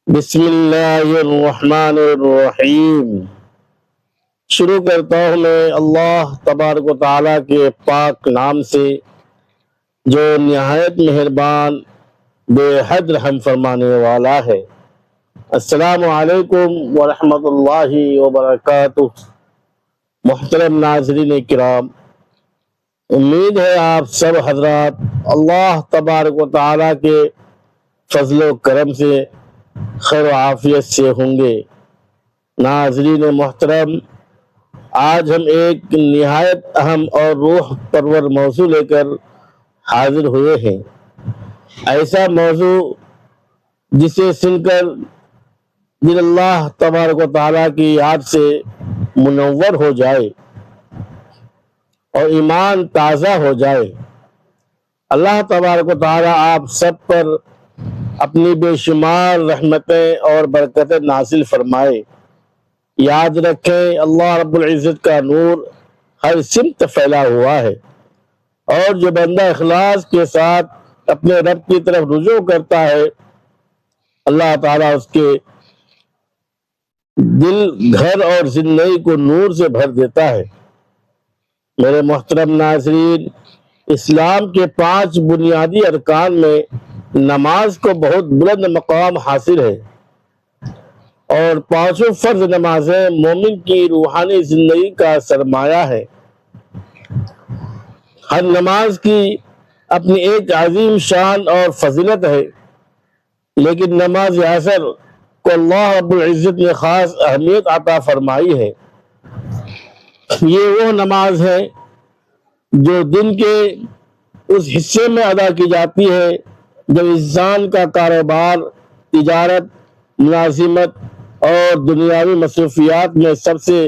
بسم اللہ الرحمن الرحیم۔ شروع کرتا ہوں میں اللہ تبارک و تعالیٰ کے پاک نام سے جو نہایت مہربان بے حد رحم فرمانے والا ہے۔ السلام علیکم ورحمۃ اللہ وبرکاتہ۔ محترم ناظرین کرام، امید ہے آپ سب حضرات اللہ تبارک و تعالیٰ کے فضل و کرم سے خیر و عافیت سے ہوں گے۔ ناظرین محترم، آج ہم ایک نہایت اہم اور روح پرور موضوع لے کر حاضر ہوئے ہیں۔ ایسا موضوع جسے سن کر دل اللہ تبارک و تعالیٰ کی یاد سے منور ہو جائے اور ایمان تازہ ہو جائے۔ اللہ تبارک و تعالیٰ آپ سب پر اپنی بے شمار رحمتیں اور برکتیں نازل فرمائے۔ یاد رکھیں، اللہ رب العزت کا نور ہر سمت پھیلا ہوا ہے، اور جو بندہ اخلاص کے ساتھ اپنے رب کی طرف رجوع کرتا ہے، اللہ تعالیٰ اس کے دل، گھر اور زندگی کو نور سے بھر دیتا ہے۔ میرے محترم ناظرین، اسلام کے 5 بنیادی ارکان میں نماز کو بہت بلند مقام حاصل ہے، اور 5 فرض نمازیں مومن کی روحانی زندگی کا سرمایہ ہے۔ ہر نماز کی اپنی ایک عظیم شان اور فضیلت ہے، لیکن نماز عصر کو اللہ رب العزت نے خاص اہمیت عطا فرمائی ہے۔ یہ وہ نماز ہے جو دن کے اس حصے میں ادا کی جاتی ہے جب انسان کا کاروبار، تجارت، ملازمت اور دنیاوی مصروفیات میں سب سے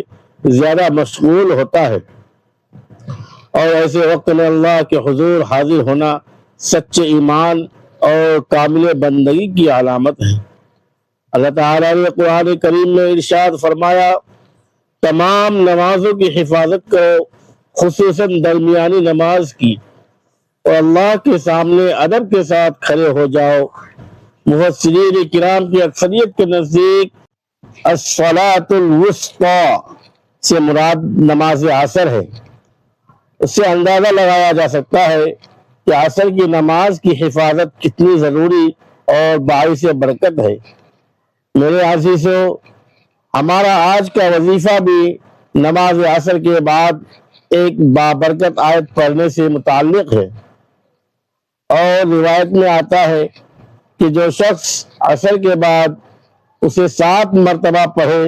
زیادہ مشغول ہوتا ہے، اور ایسے وقت میں اللہ کے حضور حاضر ہونا سچے ایمان اور کامل بندگی کی علامت ہے۔ اللہ تعالیٰ نے قرآن کریم میں ارشاد فرمایا، تمام نمازوں کی حفاظت کرو، خصوصاً درمیانی نماز کی، اور اللہ کے سامنے ادب کے ساتھ کھڑے ہو جاؤ۔ مفسرین کرام کی اکثریت کے نزدیک الصلاۃ الوسطی سے مراد نماز عصر ہے۔ اس سے اندازہ لگایا جا سکتا ہے کہ عصر کی نماز کی حفاظت کتنی ضروری اور باعث برکت ہے۔ میرے عزیزو، ہمارا آج کا وظیفہ بھی نماز عصر کے بعد ایک بابرکت آیت پڑھنے سے متعلق ہے، اور روایت میں آتا ہے کہ جو شخص عصر کے بعد اسے 7 مرتبہ پڑھے،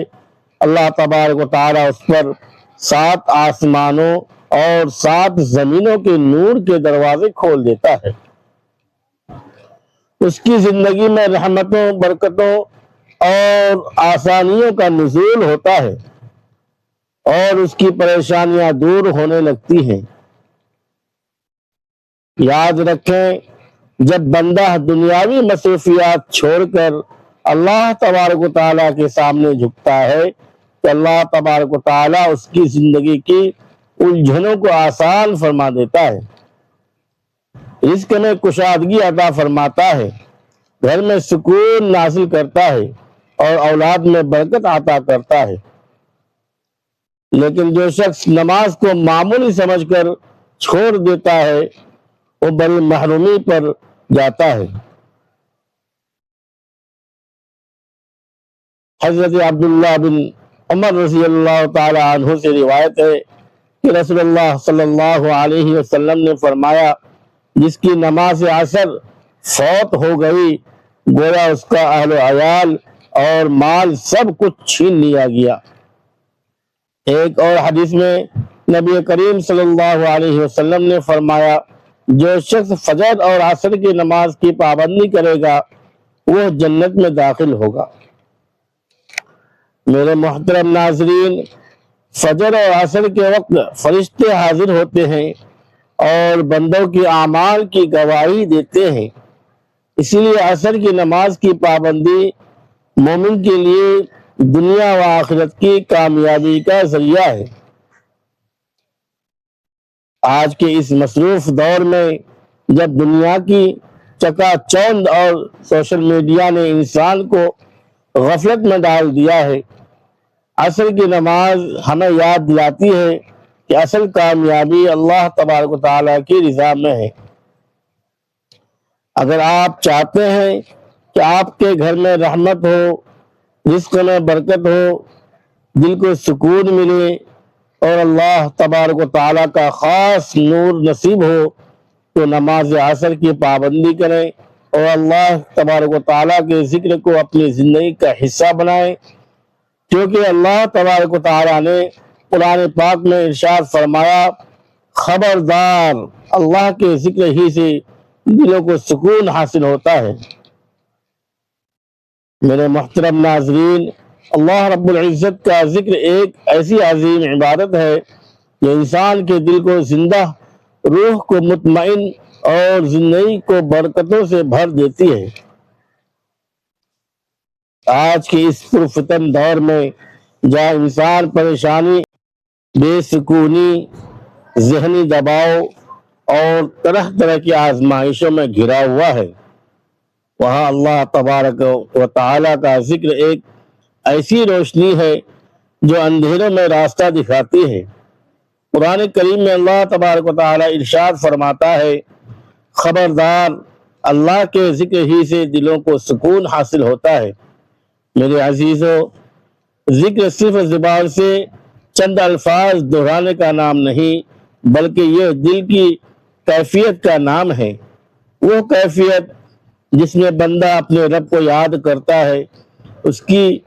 اللہ تبارک و تعالیٰ اس پر 7 آسمانوں اور 7 زمینوں کے نور کے دروازے کھول دیتا ہے۔ اس کی زندگی میں رحمتوں، برکتوں اور آسانیوں کا نزول ہوتا ہے، اور اس کی پریشانیاں دور ہونے لگتی ہیں۔ یاد رکھیں، جب بندہ دنیاوی مصروفیات چھوڑ کر اللہ تبارک و تعالیٰ کے سامنے جھکتا ہے تو اللہ تبارک و تعالیٰ اس کی زندگی کی الجھنوں کو آسان فرما دیتا ہے، رزق میں کشادگی عطا فرماتا ہے، گھر میں سکون نازل کرتا ہے، اور اولاد میں برکت عطا کرتا ہے۔ لیکن جو شخص نماز کو معمولی سمجھ کر چھوڑ دیتا ہے، وہ بڑی محرومی پر جاتا ہے۔ حضرت عبداللہ بن عمر رضی اللہ تعالی عنہ سے روایت ہے کہ رسول اللہ صلی اللہ علیہ وسلم نے فرمایا، جس کی نماز عصر فوت ہو گئی، گویا اس کا اہل و عیال اور مال سب کچھ چھین لیا گیا۔ ایک اور حدیث میں نبی کریم صلی اللہ علیہ وسلم نے فرمایا، جو شخص فجر اور عصر کی نماز کی پابندی کرے گا وہ جنت میں داخل ہوگا۔ میرے محترم ناظرین، فجر اور عصر کے وقت فرشتے حاضر ہوتے ہیں اور بندوں کی اعمال کی گواہی دیتے ہیں، اسی لیے عصر کی نماز کی پابندی مومن کے لیے دنیا و آخرت کی کامیابی کا ذریعہ ہے۔ آج کے اس مصروف دور میں جب دنیا کی چکا چوند اور سوشل میڈیا نے انسان کو غفلت میں ڈال دیا ہے۔ عصر کی نماز ہمیں یاد دلاتی ہے کہ اصل کامیابی اللہ تبارک و تعالیٰ کی رضا میں ہے۔ اگر آپ چاہتے ہیں کہ آپ کے گھر میں رحمت ہو، رزق میں برکت ہو، دل کو سکون ملے اور اللہ تبارک و تعالیٰ کا خاص نور نصیب ہو، تو نماز عصر کی پابندی کریں اور اللہ تبارک و تعالیٰ کے ذکر کو اپنی زندگی کا حصہ بنائیں، کیونکہ اللہ تبارک و تعالیٰ نے قرآن پاک میں ارشاد فرمایا، خبردار اللہ کے ذکر ہی سے دلوں کو سکون حاصل ہوتا ہے۔ میرے محترم ناظرین، اللہ رب العزت کا ذکر ایک ایسی عظیم عبادت ہے جو انسان کے دل کو زندہ، روح کو مطمئن اور زندگی کو برکتوں سے بھر دیتی ہے۔ آج کے اس پرفتن دور میں جہاں انسان پریشانی، بے سکونی، ذہنی دباؤ اور طرح طرح کی آزمائشوں میں گھرا ہوا ہے، وہاں اللہ تبارک و تعالیٰ کا ذکر ایک ایسی روشنی ہے جو اندھیروں میں راستہ دکھاتی ہے۔ قرآن کریم میں اللہ تبارک و تعالیٰ ارشاد فرماتا ہے، خبردار اللہ کے ذکر ہی سے دلوں کو سکون حاصل ہوتا ہے۔ میرے عزیزو، ذکر صرف زبان سے چند الفاظ دہرانے کا نام نہیں، بلکہ یہ دل کی کیفیت کا نام ہے۔ وہ کیفیت جس میں بندہ اپنے رب کو یاد کرتا ہے، اس کی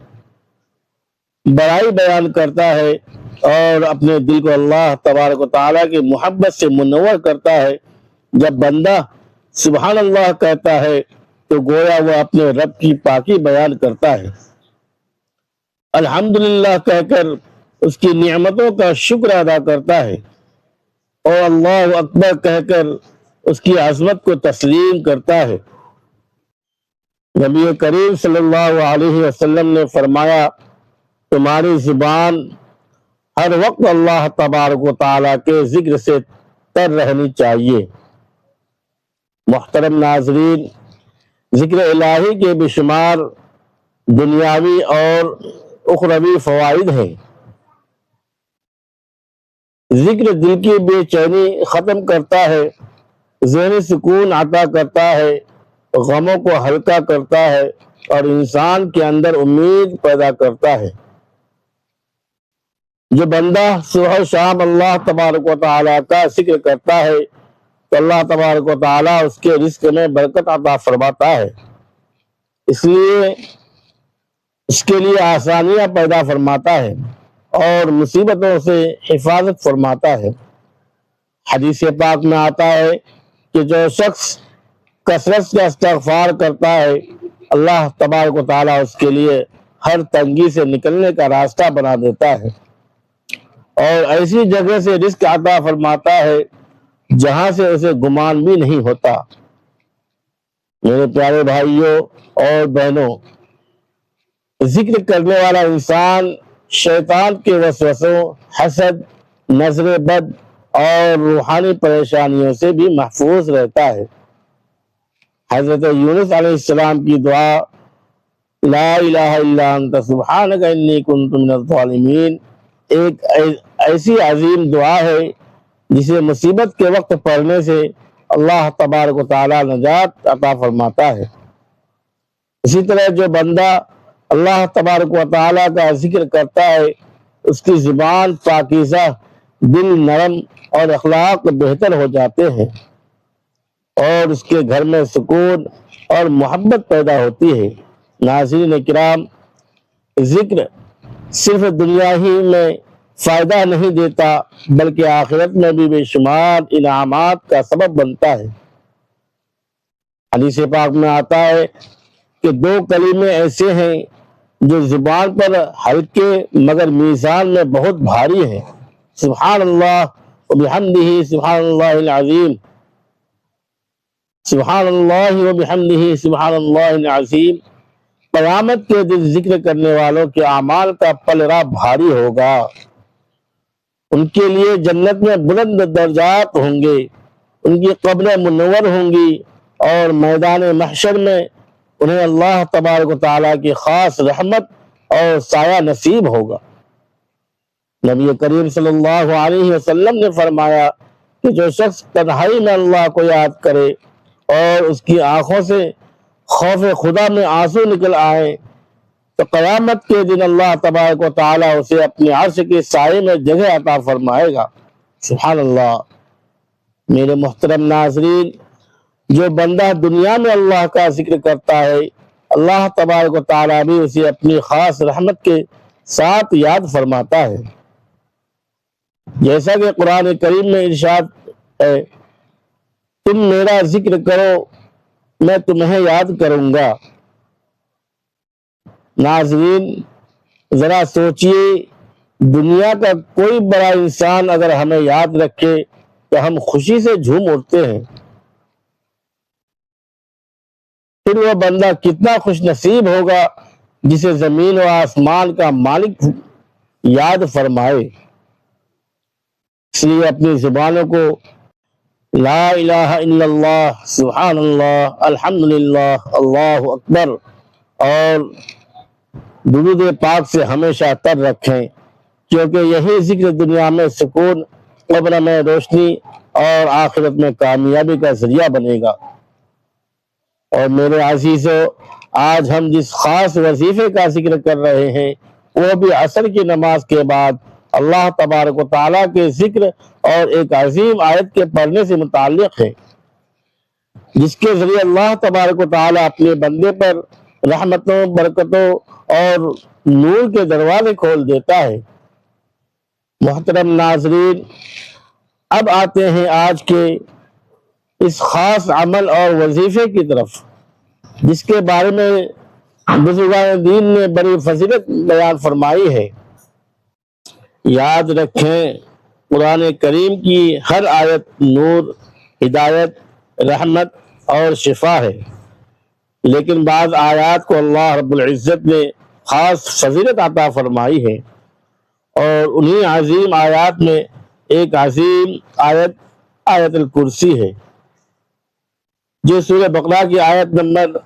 بڑائی بیان کرتا ہے اور اپنے دل کو اللہ تبارک و تعالیٰ کی محبت سے منور کرتا ہے۔ جب بندہ سبحان اللہ کہتا ہے تو گویا وہ اپنے رب کی پاکی بیان کرتا ہے۔ الحمدللہ کہہ کر اس کی نعمتوں کا شکر ادا کرتا ہے اور اللہ اکبر کہہ کر اس کی عظمت کو تسلیم کرتا ہے۔ نبی کریم صلی اللہ علیہ وسلم نے فرمایا، تمہاری زبان ہر وقت اللہ تبارک و تعالیٰ کے ذکر سے تر رہنی چاہیے۔ محترم ناظرین، ذکر الہی کے بے شمار دنیاوی اور اخروی فوائد ہیں۔ ذکر دل کی بے چینی ختم کرتا ہے، ذہنی سکون عطا کرتا ہے، غموں کو ہلکا کرتا ہے اور انسان کے اندر امید پیدا کرتا ہے۔ جو بندہ صبح و شام اللہ تبارک و تعالیٰ کا ذکر کرتا ہے تو اللہ تبارک و تعالیٰ اس کے رزق میں برکت عطا فرماتا ہے، اس لیے اس کے لیے آسانیاں پیدا فرماتا ہے اور مصیبتوں سے حفاظت فرماتا ہے۔ حدیث پاک میں آتا ہے کہ جو شخص کثرت سے استغفار کرتا ہے، اللہ تبارک و تعالیٰ اس کے لیے ہر تنگی سے نکلنے کا راستہ بنا دیتا ہے اور ایسی جگہ سے رزق عطا فرماتا ہے جہاں سے اسے گمان بھی نہیں ہوتا۔ میرے پیارے بھائیوں اور بہنوں، ذکر کرنے والا انسان شیطان کے وسوسوں، حسد، نظر بد اور روحانی پریشانیوں سے بھی محفوظ رہتا ہے۔ حضرت یونس علیہ السلام کی دعا، لا الہ الا انت سبحانک انی کنت من الظالمین، ایک ایسی عظیم دعا ہے جسے مصیبت کے وقت پڑھنے سے اللہ تبارک و تعالیٰ نجات عطا فرماتا ہے۔ اسی طرح جو بندہ اللہ تبارک و تعالیٰ کا ذکر کرتا ہے، اس کی زبان پاکیزہ، دل نرم اور اخلاق بہتر ہو جاتے ہیں اور اس کے گھر میں سکون اور محبت پیدا ہوتی ہے۔ ناظرین کرام، ذکر صرف دنیا ہی میں فائدہ نہیں دیتا بلکہ آخرت میں بھی بے شمار انعامات کا سبب بنتا ہے۔ حدیث پاک میں آتا ہے کہ 2 کلمے ایسے ہیں جو زبان پر ہلکے مگر میزان میں بہت بھاری ہیں، سبحان اللہ وبحمدہ سبحان اللہ العظیم، سبحان اللہ وبحمدہ سبحان اللہ العظیم۔ قیامت کے دن ذکر کرنے والوں کے اعمال کا پلڑا بھاری ہوگا، ان کے لیے جنت میں بلند درجات ہوں گے، ان کی قبریں منور ہوں گی اور میدان محشر میں انہیں اللہ تبارک و تعالیٰ کی خاص رحمت اور سایہ نصیب ہوگا۔ نبی کریم صلی اللہ علیہ وسلم نے فرمایا کہ جو شخص تنہائی میں اللہ کو یاد کرے اور اس کی آنکھوں سے خوف خدا میں آنسو نکل آئے تو قیامت کے دن اللہ تبارک و تعالیٰ اسے اپنے عرش کے سائے میں جگہ عطا فرمائے گا۔ سبحان اللہ۔ میرے محترم ناظرین، جو بندہ دنیا میں اللہ کا ذکر کرتا ہے، اللہ تبارک و تعالیٰ بھی اسے اپنی خاص رحمت کے ساتھ یاد فرماتا ہے، جیسا کہ قرآن کریم میں ارشاد ہے، تم میرا ذکر کرو میں تمہیں یاد کروں گا۔ ناظرین، ذرا سوچئے، دنیا کا کوئی بڑا انسان اگر ہمیں یاد رکھے تو ہم خوشی سے جھوم اٹھتے ہیں، پھر وہ بندہ کتنا خوش نصیب ہوگا جسے زمین و آسمان کا مالک یاد فرمائے۔ اس لیے اپنی زبانوں کو لا الہ الا اللہ، سبحان اللہ، الحمدللہ، اللہ اکبر اور درود پاک سے ہمیشہ تر رکھیں، کیونکہ یہی ذکر دنیا میں سکون، قبر میں روشنی اور آخرت میں کامیابی کا ذریعہ بنے گا۔ اور میرے عزیزو، آج ہم جس خاص وظیفے کا ذکر کر رہے ہیں وہ بھی عصر کی نماز کے بعد اللہ تبارک و تعالیٰ کے ذکر اور ایک عظیم آیت کے پڑھنے سے متعلق ہے، جس کے ذریعے اللہ تبارک و تعالیٰ اپنے بندے پر رحمتوں، برکتوں اور نور کے دروازے کھول دیتا ہے۔ محترم ناظرین، اب آتے ہیں آج کے اس خاص عمل اور وظیفے کی طرف، جس کے بارے میں بزرگان دین نے بڑی فضیلت بیان فرمائی ہے۔ یاد رکھیں، قرآن کریم کی ہر آیت نور، ہدایت، رحمت اور شفا ہے، لیکن بعض آیات کو اللہ رب العزت نے خاص فضیلت عطا فرمائی ہے، اور انہی عظیم آیات میں ایک عظیم آیت آیت الکرسی ہے، جو سورہ بقرہ کی آیت نمبر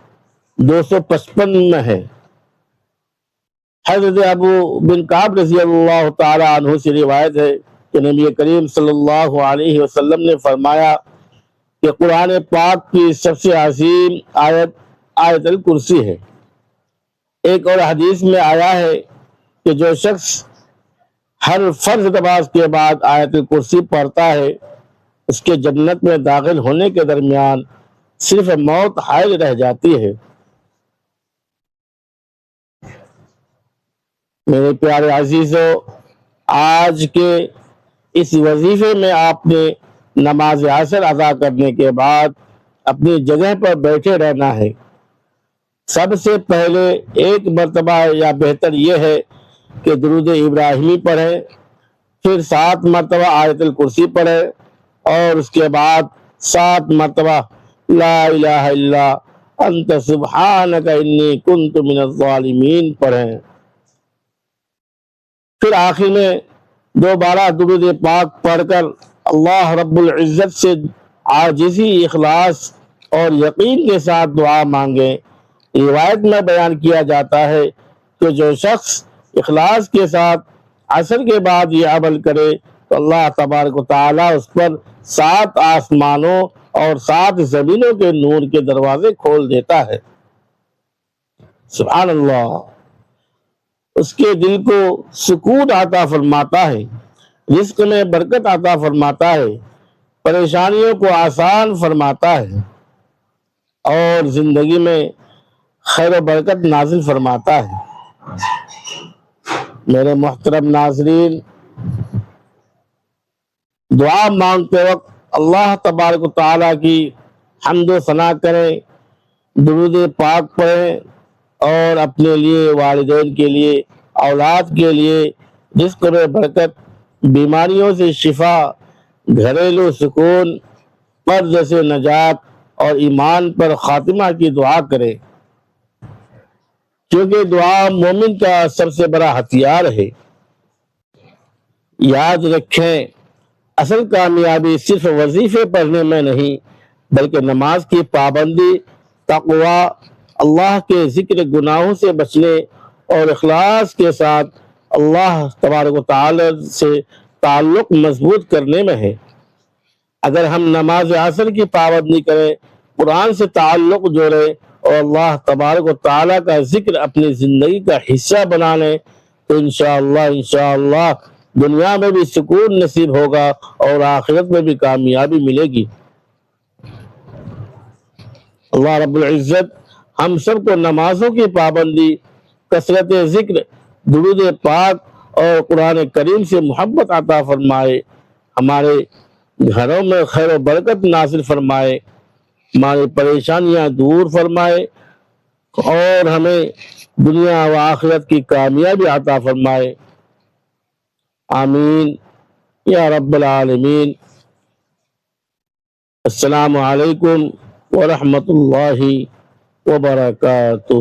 255 میں ہے۔ حضرت ابو بن کعب رضی اللہ تعالی عنہ سے روایت ہے کہ نبی کریم صلی اللہ علیہ وسلم نے فرمایا کہ قرآن پاک کی سب سے عظیم آیت آیت الکرسی ہے۔ ایک اور حدیث میں آیا ہے کہ جو شخص ہر فرض نماز کے بعد آیت الکرسی پڑھتا ہے، اس کے جنت میں داخل ہونے کے درمیان صرف موت حائل رہ جاتی ہے۔ میرے پیارے عزیزو، آج کے اس وظیفے میں آپ نے نماز عصر ادا کرنے کے بعد اپنی جگہ پر بیٹھے رہنا ہے۔ سب سے پہلے ایک مرتبہ یا بہتر یہ ہے کہ درود ابراہیمی پڑھیں، پھر 7 مرتبہ آیت الکرسی پڑھیں، اور اس کے بعد 7 مرتبہ لا الہ الا انت سبحانک انی کنت من الظالمین پڑھیں۔ پھر آخر میں دوبارہ درود پاک پڑھ کر اللہ رب العزت سے عاجزی، اخلاص اور یقین کے ساتھ دعا مانگیں۔ روایت میں بیان کیا جاتا ہے کہ جو شخص اخلاص کے ساتھ عصر کے بعد یہ عمل کرے تو اللہ تبارک و تعالیٰ اس پر 7 آسمانوں اور 7 زمینوں کے نور کے دروازے کھول دیتا ہے۔ سبحان اللہ۔ اس کے دل کو سکون عطا فرماتا ہے، رزق میں برکت عطا فرماتا ہے، پریشانیوں کو آسان فرماتا ہے، اور زندگی میں خیر و برکت نازل فرماتا ہے۔ میرے محترم ناظرین، دعا مانگتے وقت اللہ تبارک و تعالیٰ کی حمد و ثنا کریں، درود پاک پڑھیں، اور اپنے لیے، والدین کے لیے، اولاد کے لیے رزق میں برکت، بیماریوں سے شفا، گھریلو سکون، قرض سے نجات اور ایمان پر خاتمہ کی دعا کریں، کیونکہ دعا مومن کا سب سے بڑا ہتھیار ہے۔ یاد رکھیں، اصل کامیابی صرف وظیفے پڑھنے میں نہیں، بلکہ نماز کی پابندی، تقوی اللہ کے ذکر گناہوں سے بچنے اور اخلاص کے ساتھ اللہ تبارک و تعالی سے تعلق مضبوط کرنے میں ہے۔ اگر ہم نماز عصر کی پابندی کریں، قرآن سے تعلق جوڑیں اور اللہ تبارک و تعالیٰ کا ذکر اپنی زندگی کا حصہ بنا لیں تو انشاءاللہ دنیا میں بھی سکون نصیب ہوگا اور آخرت میں بھی کامیابی ملے گی۔ اللہ رب العزت ہم سب کو نمازوں کی پابندی، کثرت ذکر، درود پاک اور قرآن کریم سے محبت عطا فرمائے، ہمارے گھروں میں خیر و برکت نازل فرمائے، ہماری پریشانیاں دور فرمائے اور ہمیں دنیا و آخرت کی کامیابی عطا فرمائے۔ آمین یا رب العالمین۔ السلام علیکم ورحمۃ اللہ وبرکاتہ۔